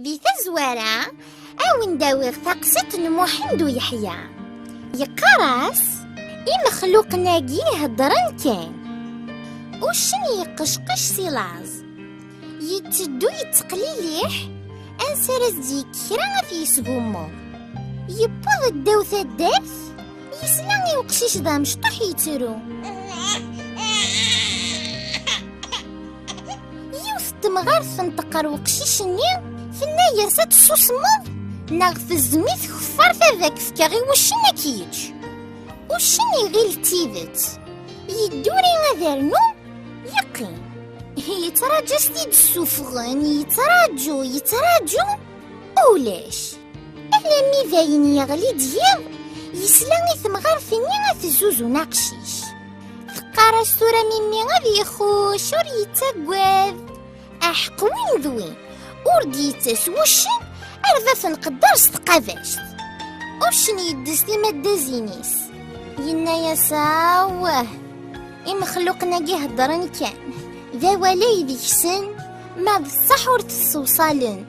ذي تزوارة أو نداوغ ثقسة محمد يحيى يقراس مخلوق ناقي هضرن كان وشن يقشقش سيلاز يتدو يتقليليح أنسرز دي كرا في سقومو يبوض الدوث الدرث يسلاني وقشيش ذا مشطح يترو يوث تمغارث انتقر وقشيشني فينا يرسات السوسمض ناغف الزميث خفار ذاك فكاغي وشنا كيج وشني غير تيفت يدوري غذرنو يقين يتراجع ستيد السفغن يتراجو أولاش أهلا ميذاين يغلي ديال يسلاني ثمغارفيني غثزوزو ناقشيش ثقارا السورة ميمي غادي يخوش ور يتاقواد أحقوين ذوين ورديتاس وشن أرذا نقدر ستقافاشت وشن يدس لي مادة زينيس ينا يساوه مخلوق ناقي هضرن كان ذا ولاي ذيك سن ما بالصح ورت الصوصالن